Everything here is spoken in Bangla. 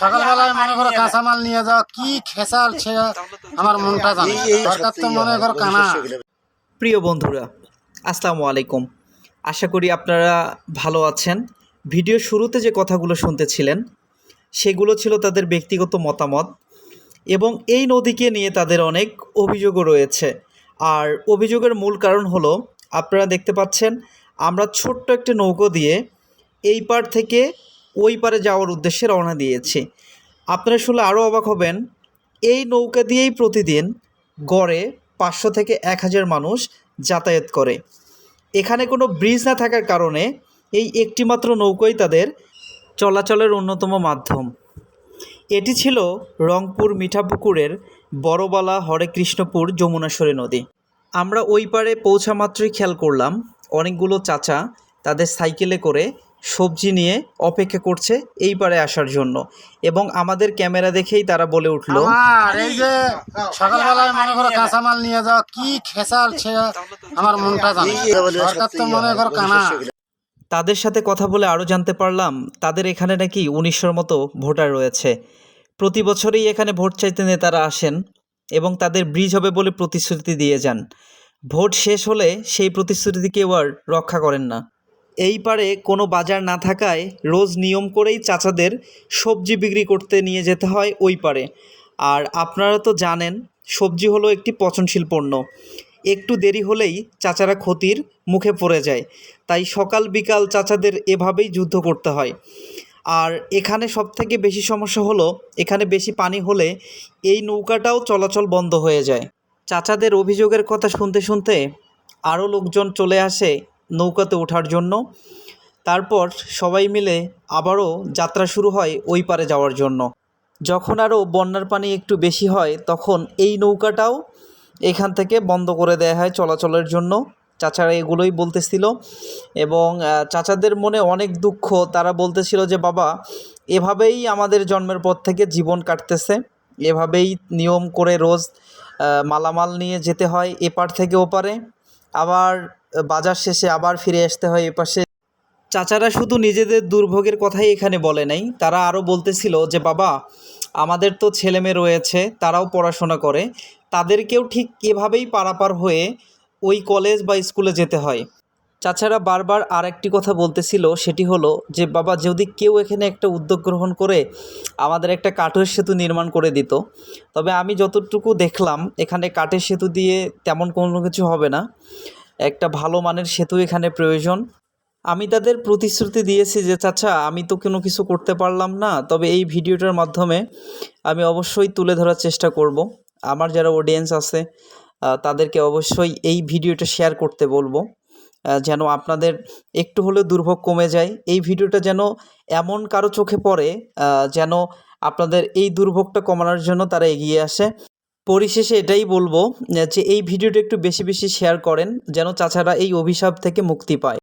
সকালবেলায় মনে করো কাঁচামাল নিয়ে যাওয়া কি খেসাল সে আমার মনটা জানে। সরকার তো মনে করো কানা। প্রিয় বন্ধুরা, আসসালামু আলাইকুম। আশা করি আপনারা ভালো আছেন। ভিডিও শুরুতে যে কথাগুলো শুনতেছিলেন সেগুলো ছিল তাদের ব্যক্তিগত মতামত এবং এই নদীকে নিয়ে তাদের অনেক অভিযোগও রয়েছে। আর অভিযোগের মূল কারণ হলো, আপনারা দেখতে পাচ্ছেন আমরা ছোট্ট একটা নৌকো দিয়ে এই পার থেকে ওই পারে যাওয়ার উদ্দেশ্যে রওনা দিয়েছি। আপনারা শুনলে আরও অবাক হবেন, এই নৌকা দিয়েই প্রতিদিন গড়ে 500 থেকে 1000 মানুষ যাতায়াত করে। এখানে কোনো ব্রিজ না থাকার কারণে এই একটিমাত্র নৌকোই তাদের চলাচলের অন্যতম মাধ্যম। এটি ছিল রংপুর মিঠাপুকুরের বড়বালা হরেকৃষ্ণপুর যমুনাশ্বরী নদী। আমরা ওই পারে পৌঁছা মাত্রই খেয়াল করলাম অনেকগুলো চাচা তাদের সাইকেলে করে সবজি নিয়ে অপেক্ষা করছে এই পারে আসার জন্য, এবং আমাদের ক্যামেরা দেখেই তারা বলে উঠল, আর এই যে সকালবেলায় মনে করো কাঁচামাল নিয়ে যাওয়া কি খেসাল সে আমার মনটা জানে। সরকার তো মনে করো কানা। তাদের সাথে কথা বলে আরও জানতে পারলাম তাদের এখানে নাকি 1900 মতো ভোটার রয়েছে। প্রতি বছরই এখানে ভোট চাইতে নেতারা আসেন এবং তাদের ব্রিজ হবে বলে প্রতিশ্রুতি দিয়ে যান। ভোট শেষ হলে সেই প্রতিশ্রুতি কেউ আর রক্ষা করেন না। এই পারে কোনো বাজার না থাকায় রোজ নিয়ম করেই চাচাদের সবজি বিক্রি করতে নিয়ে যেতে হয় ওই পারে। আর আপনারা তো জানেন সবজি হলো একটি পচনশীল পণ্য, একটু দেরি হলেই চাচারা ক্ষতির মুখে পড়ে যায়। তাই সকাল বিকাল চাচাদের এভাবেই যুদ্ধ করতে হয়। আর এখানে সবথেকে বেশি সমস্যা হলো, এখানে বেশি পানি হলে এই নৌকাটাও চলাচল বন্ধ হয়ে যায়। চাচাদের অভিযোগের কথা শুনতে শুনতে আরও লোকজন চলে আসে নৌকাতে ওঠার জন্য। তারপর সবাই মিলে আবারও যাত্রা শুরু হয় ওই পারে যাওয়ার জন্য। যখন আরও বন্যার পানি একটু বেশি হয় তখন এই নৌকাটাও এখান থেকে বন্ধ করে দেওয়া হয় চলাচলের জন্য। চাচারা এগুলোই বলতেছিল এবং চাচাদের মনে অনেক দুঃখ। তারা বলতেছিল যে বাবা, এভাবেই আমাদের জন্মের পর থেকে জীবন কাটতেছে, এভাবেই নিয়ম করে রোজ মালামাল নিয়ে যেতে হয় এপার থেকে ওপারে, আবার বাজার শেষে আবার ফিরে আসতে হয় এপাশে। চাচারা শুধু নিজেদের দুর্ভোগের কথাই এখানে বলে নাই, তারা আরও বলতেছিল যে বাবা, আমাদের তো ছেলেমেয়ে রয়েছে, তারাও পড়াশোনা করে, তাদেরকেও ঠিক এভাবেই পারাপার হয়ে ওই কলেজ বা স্কুলে যেতে হয়। চাচারা বারবার আর একটি কথা বলতেছিল, সেটি হলো যে বাবা, যদি কেউ এখানে একটা উদ্যোগ গ্রহণ করে আমাদের একটা কাঠের সেতু নির্মাণ করে দিত। তবে আমি যতটুকু দেখলাম এখানে কাঠের সেতু দিয়ে তেমন কোনো কিছু হবে না, একটা ভালো মানের সেতু এখানে প্রয়োজন। আমি তাদের প্রতিশ্রুতি দিয়েছি যে চাচা, আমি তো কোনো কিছু করতে পারলাম না, তবে এই ভিডিওটার মাধ্যমে আমি অবশ্যই তুলে ধরার চেষ্টা করব। আমার যারা অডিয়েন্স আছে তাদেরকে অবশ্যই এই ভিডিওটা শেয়ার করতে বলবো, যেন আপনাদের একটু হলেও দুর্ভোগ কমে যায়। এই ভিডিওটা যেন এমন কারো চোখে পড়ে যেন আপনাদের এই দুর্ভোগটা কমানোর জন্য তারা এগিয়ে আসে। পরিশেষে এটাই বলবো যে এই ভিডিওটা একটু বেশি বেশি শেয়ার করেন, যেন চাচারা এই অভিশাপ থেকে মুক্তি পায়।